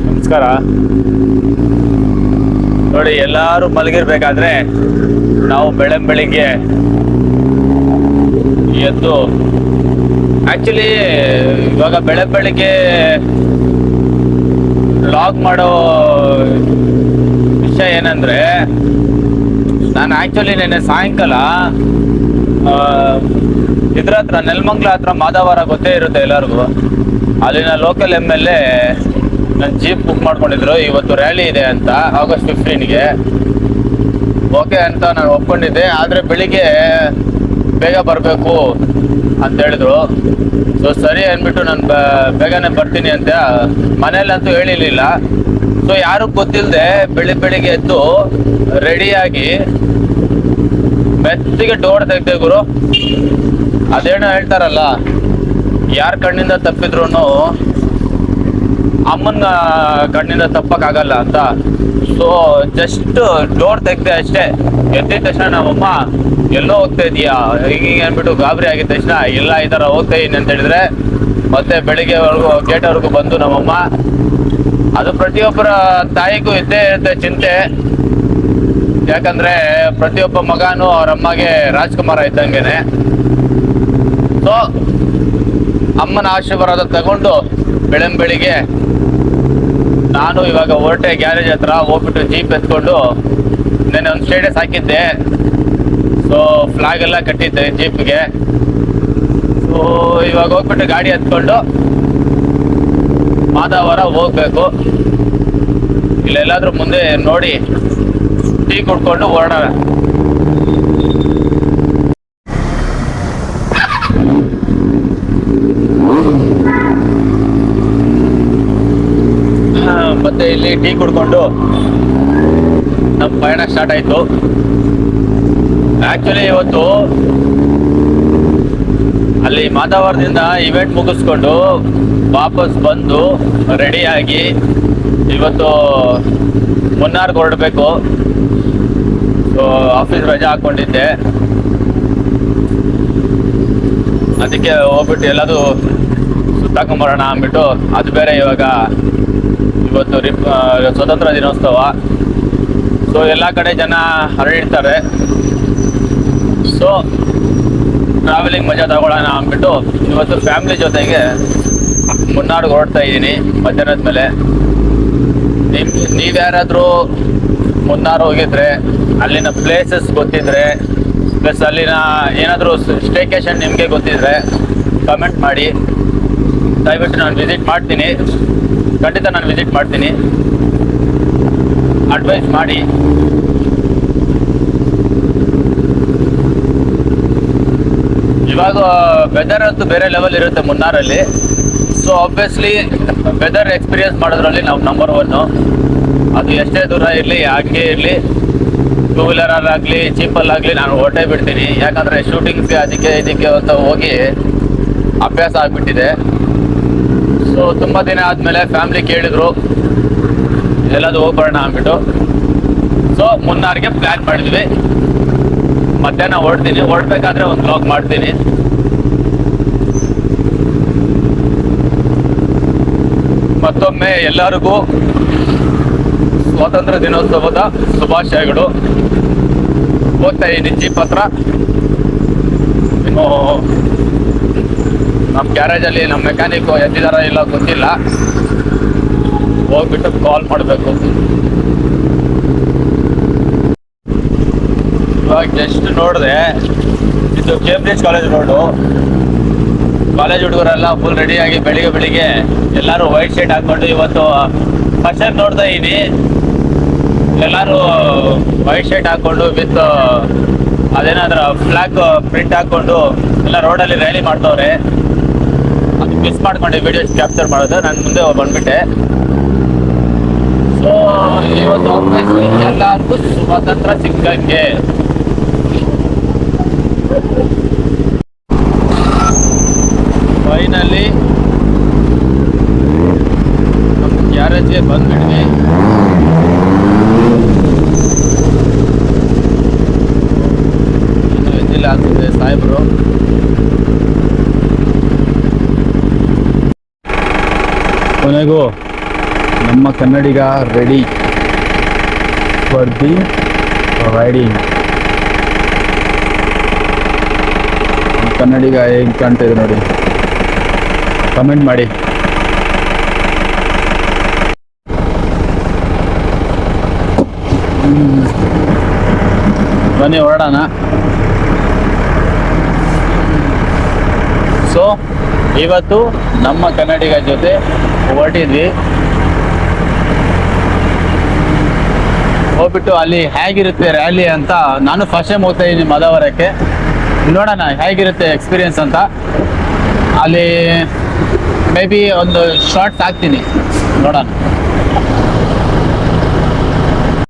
ನಮಸ್ಕಾರ. ನೋಡಿ, ಎಲ್ಲಾರು ಮಲಗಿರ್ಬೇಕಾದ್ರೆ ನಾವು ಬೆಳಗ್ಗೆ ಎದ್ದು ಆಕ್ಚುಲಿ ಇವಾಗ ಬೆಳಗ್ಗೆ ವ್ಲಾಗ್ ಮಾಡೋ ವಿಷಯ ಏನಂದ್ರೆ, ನಾನು ಆಕ್ಚುಲಿ ನೆನ್ನೆ ಸಾಯಂಕಾಲ ಇದ್ರ ಹತ್ರ ನೆಲಮಂಗಲ ಹತ್ರ ಮಾಧವರ ಗೊತ್ತೇ ಇರುತ್ತೆ ಎಲ್ಲರಿಗೂ. ಅಲ್ಲಿನ ಲೋಕಲ್ MLA ನನ್ನ ಜೀಪ್ ಬುಕ್ ಮಾಡ್ಕೊಂಡಿದ್ರು. ಇವತ್ತು ರ್ಯಾಲಿ ಇದೆ ಅಂತ August 15ಗೆ. ಓಕೆ ಅಂತ ನಾನು ಒಪ್ಕೊಂಡಿದ್ದೆ. ಆದರೆ ಬೆಳಿಗ್ಗೆ ಬೇಗ ಬರಬೇಕು ಅಂತ ಹೇಳಿದ್ರು. ಸೊ ಸರಿ ಅಂದ್ಬಿಟ್ಟು ನಾನು ಬೇಗನೆ ಬರ್ತೀನಿ ಅಂತ ಮನೇಲಂತೂ ಹೇಳಿರಲಿಲ್ಲ. ಸೊ ಯಾರು ಗೊತ್ತಿಲ್ಲದೆ ಬೆಳಿಗ್ಗೆ ಎದ್ದು ರೆಡಿಯಾಗಿ ಮೆತ್ತಿಗೆ ಡೋರ್ ತೆಗ್ದೆ ಗುರು. ಅದೇನೋ ಹೇಳ್ತಾರಲ್ಲ, ಯಾರ ಕಣ್ಣಿಂದ ತಪ್ಪಿದ್ರು ಅಮ್ಮನ ಕಣ್ಣಿಂದ ತಪ್ಪಕ್ಕಾಗಲ್ಲ ಅಂತ. ಸೊ ಜಸ್ಟ್ ಡೋರ್ ತೆಗ್ದೆ ಅಷ್ಟೇ. ಎದ್ದಿದ ತಕ್ಷಣ ನಮ್ಮಮ್ಮ ಎಲ್ಲೋ ಹೋಗ್ತಾ ಇದೀಯಾ ಹೀಗೆ ಅಂದ್ಬಿಟ್ಟು ಗಾಬರಿ ಆಗಿದ ತಕ್ಷಣ ಇಲ್ಲ ಈ ಥರ ಹೋಗ್ತಾ ಇದೀನಿ ಅಂತ ಹೇಳಿದ್ರೆ, ಮತ್ತೆ ಬೆಳಿಗ್ಗೆವರೆಗೂ ಗೇಟ್ವರೆಗೂ ಬಂದು ನಮ್ಮಮ್ಮ. ಅದು ಪ್ರತಿಯೊಬ್ಬರ ತಾಯಿಗೂ ಇದ್ದೇ ಇರುತ್ತೆ ಚಿಂತೆ. ಯಾಕಂದ್ರೆ ಪ್ರತಿಯೊಬ್ಬ ಮಗನೂ ಅವ್ರ ಅಮ್ಮಗೆ ರಾಜ್ಕುಮಾರ ಇದ್ದಂಗೆನೆ. ಸೊ ಅಮ್ಮನ ಆಶೀರ್ವಾದ ತಗೊಂಡು ಬೆಳಿಗ್ಗೆ ನಾನು ಇವಾಗ ಹೊರಟೆ ಗ್ಯಾರೇಜ್ ಹತ್ರ ಹೋಗ್ಬಿಟ್ಟು ಜೀಪ್ ಎತ್ಕೊಂಡು. ನೆನ್ನೆ ಒಂದು ಸ್ಟೇಟಸ್ ಹಾಕಿದ್ದೆ. ಸೊ ಫ್ಲಾಗ್ ಎಲ್ಲ ಕಟ್ಟಿದ್ದೆ ಜೀಪ್ಗೆ. ಸೊ ಇವಾಗ ಹೋಗ್ಬಿಟ್ಟು ಗಾಡಿ ಎತ್ಕೊಂಡು ಮಾಧವರ ಹೋಗ್ಬೇಕು. ಇಲ್ಲೆಲ್ಲಾದ್ರೂ ಮುಂದೆ ನೋಡಿ ಟೀ ಕುಡ್ಕೊಂಡು ಹೊರಡೋಣ. ಮತ್ತೆ ಇಲ್ಲಿ ಟೀ ಕುಡ್ಕೊಂಡು ನಮ್ಮ ಪಯಣ ಸ್ಟಾರ್ಟ್ ಆಯ್ತು. ಆಕ್ಚುಲಿ ಇವತ್ತು ಅಲ್ಲಿ ಮಾಧವರದಿಂದ ಇವೆಂಟ್ ಮುಗಿಸ್ಕೊಂಡು ವಾಪಸ್ ಬಂದು ರೆಡಿಯಾಗಿ ಇವತ್ತು ಮುನ್ನಾರ್ಗೆ ಹೊರಡಬೇಕು. ಸೊ ಆಫೀಸ್ ರಜೆ ಹಾಕ್ಕೊಂಡಿದ್ದೆ, ಅದಕ್ಕೆ ಹೋಗ್ಬಿಟ್ಟು ಎಲ್ಲದು ಸುತ್ತಾಕೊಂಬರೋಣ ಅಂದ್ಬಿಟ್ಟು. ಅದು ಬೇರೆ ಇವಾಗ ಇವತ್ತು ಸ್ವತಂತ್ರ ದಿನೋತ್ಸವ. ಸೊ ಎಲ್ಲ ಕಡೆ ಜನ ಹರಡಿರ್ತಾರೆ. ಸೊ ಟ್ರಾವೆಲಿಂಗ್ ಮಜಾ ತಗೊಳ್ಳೋಣ ಅಂದ್ಬಿಟ್ಟು ಇವತ್ತು ಫ್ಯಾಮಿಲಿ ಜೊತೆಗೆ ಮುನ್ನಾರ್ಗೆ ಹೊರಡ್ತಾ ಇದ್ದೀನಿ ಮಧ್ಯಾಹ್ನದ ಮೇಲೆ. ನೀವ್ಯಾರಾದರೂ ಮುನ್ನಾರ್ ಹೋಗಿದ್ರೆ, ಅಲ್ಲಿನ ಪ್ಲೇಸಸ್ ಗೊತ್ತಿದ್ರೆ, ಪ್ಲಸ್ ಅಲ್ಲಿನ ಏನಾದರೂ ಸ್ಟೇಕೇಶನ್ ನಿಮಗೆ ಗೊತ್ತಿದ್ರೆ ಕಮೆಂಟ್ ಮಾಡಿ. ದಯವಿಟ್ಟು ನಾನು ವಿಸಿಟ್ ಮಾಡ್ತೀನಿ, ಖಂಡಿತ ನಾನು ವಿಸಿಟ್ ಮಾಡ್ತೀನಿ. ಅಡ್ವೈಸ್ ಮಾಡಿ. ಇವಾಗ ವೆದರ್ ಅಂತೂ ಬೇರೆ ಲೆವೆಲ್ ಇರುತ್ತೆ ಮುನ್ನಾರಲ್ಲಿ. ಸೊ ಆಬ್ವಿಯಸ್ಲಿ ವೆದರ್ ಎಕ್ಸ್ಪೀರಿಯನ್ಸ್ ಮಾಡೋದ್ರಲ್ಲಿ ನಾವು ನಂಬರ್ 1. ಅದು ಎಷ್ಟೇ ದೂರ ಇರಲಿ, ಹಾಗೆ ಇರಲಿ, ಟೂ ವೀಲರಲ್ಲಾಗಲಿ ಜೀಪಲ್ಲಾಗಲಿ ನಾನು ಹೊರಟೇ ಬಿಡ್ತೀನಿ. ಯಾಕಂದರೆ ಶೂಟಿಂಗ್ಸ್ಗೆ ಅದಕ್ಕೆ ಇದಕ್ಕೆ ಅಂತ ಹೋಗಿ ಅಭ್ಯಾಸ ಆಗಿಬಿಟ್ಟಿದೆ. ಸೊ ತುಂಬ ದಿನ ಆದಮೇಲೆ ಫ್ಯಾಮಿಲಿ ಕೇಳಿದ್ರು ಎಲ್ಲದು ಹೋಗ್ಬರೋಣ ಅಂದ್ಬಿಟ್ಟು. ಸೊ ಮುನ್ನಾರ್ಗೆ ಪ್ಲ್ಯಾನ್ ಮಾಡಿದ್ವಿ. ಮಧ್ಯಾಹ್ನ ಹೊರಡ್ತೀನಿ. ಹೊರಡ್ಬೇಕಾದ್ರೆ ಒಂದು ವ್ಲಾಗ್ ಮಾಡ್ತೀನಿ. ಮತ್ತೊಮ್ಮೆ ಎಲ್ಲರಿಗೂ ಸ್ವಾತಂತ್ರ್ಯ ದಿನೋತ್ಸವದ ಶುಭಾಶಯಗಳು. ಹೋಗ್ತಾ ಇದ್ದೀನಿ ಜೀಪ್ ಹತ್ರ. ಇನ್ನು ನಮ್ಮ ಗ್ಯಾರೇಜಲ್ಲಿ ನಮ್ಮ ಮೆಕ್ಯಾನಿಕ್ ಎದ್ದಿದಾರ ಇಲ್ಲ ಗೊತ್ತಿಲ್ಲ. ಹೋಗ್ಬಿಟ್ಟು ಕಾಲ್ ಮಾಡಬೇಕು. ಇವಾಗ ಜಸ್ಟ್ ನೋಡಿದೆ, ಇದು ಕೇಂಬ್ರಿಡ್ಜ್ ಕಾಲೇಜ್ ರೋಡು. ಕಾಲೇಜ್ ಹುಡುಗರೆಲ್ಲ ಫುಲ್ ರೆಡಿಯಾಗಿ ಬೆಳಿಗ್ಗೆ ಎಲ್ಲರೂ ವೈಟ್ ಶರ್ಟ್ ಹಾಕ್ಕೊಂಡು, ಇವತ್ತು ಫಸ್ಟ್ ಟೈಮ್ ನೋಡ್ತಾ ಇದ್ದೀನಿ ಎಲ್ಲರೂ ವೈಟ್ ಶರ್ಟ್ ಹಾಕ್ಕೊಂಡು ವಿತ್ ಅದೇನಾದ್ರೂ ಫ್ಲಾಗ್ ಪ್ರಿಂಟ್ ಹಾಕ್ಕೊಂಡು ಎಲ್ಲ ರೋಡಲ್ಲಿ ರ್ಯಾಲಿ ಮಾಡ್ತವ್ರೆ. ಅದು ಮಿಸ್ ಮಾಡ್ಕೊಂಡೆ ವಿಡಿಯೋಸ್ ಕ್ಯಾಪ್ಚರ್ ಮಾಡೋದು. ನಾನು ಮುಂದೆ ಬಂದ್ಬಿಟ್ಟೆ. ಸೊ ಇವತ್ತು ಎಲ್ಲರಿಗೂ ಸ್ವಾತಂತ್ರ್ಯ ಸಿಕ್ಕಂಗೆ. ಫೈನಲಿ ನಮ್ಮ ಗ್ಯಾರೇಜ್ಗೆ ಬಂದ್ಬಿಡ್ವಿ. ಇನ್ನು ಎದ್ದಿಲ್ಲ ಅನ್ಸುತ್ತೆ ಸಾಹೇಬ್ರು. ಕೊನೆಗೂ ನಮ್ಮ ಕನ್ನಡಿಗ ರೆಡಿ ಫಾರ್ ದಿ ರೈಡಿಂಗ್. ಕನ್ನಡಿಗ ಹೇಗೆ ಕಾಣ್ತಾ ಇದೆ ನೋಡಿ, ಕಮೆಂಟ್ ಮಾಡಿ. ಬನ್ನಿ ಹೊರಡೋಣ. ಸೊ ಇವತ್ತು ನಮ್ಮ ಕನ್ನಡಿಗ ಜೊತೆ ಹೊರಟಿದ್ವಿ. ಹೋಗ್ಬಿಟ್ಟು ಅಲ್ಲಿ ಹೇಗಿರುತ್ತೆ ರ್ಯಾಲಿ ಅಂತ, ನಾನು ಫಸ್ಟ್ ಟೈಮ್ ಹೋಗ್ತಾ ಇದ್ದೀನಿ ಮಾದಾವರಕ್ಕೆ. ನೋಡೋಣ ಹೇಗಿರುತ್ತೆ ಎಕ್ಸ್ಪೀರಿಯನ್ಸ್ ಅಂತ. ಅಲ್ಲಿ ಮೇ ಬಿ ಒಂದು ಶಾರ್ಟ್ಸ್ ಹಾಕ್ತೀನಿ, ನೋಡೋಣ.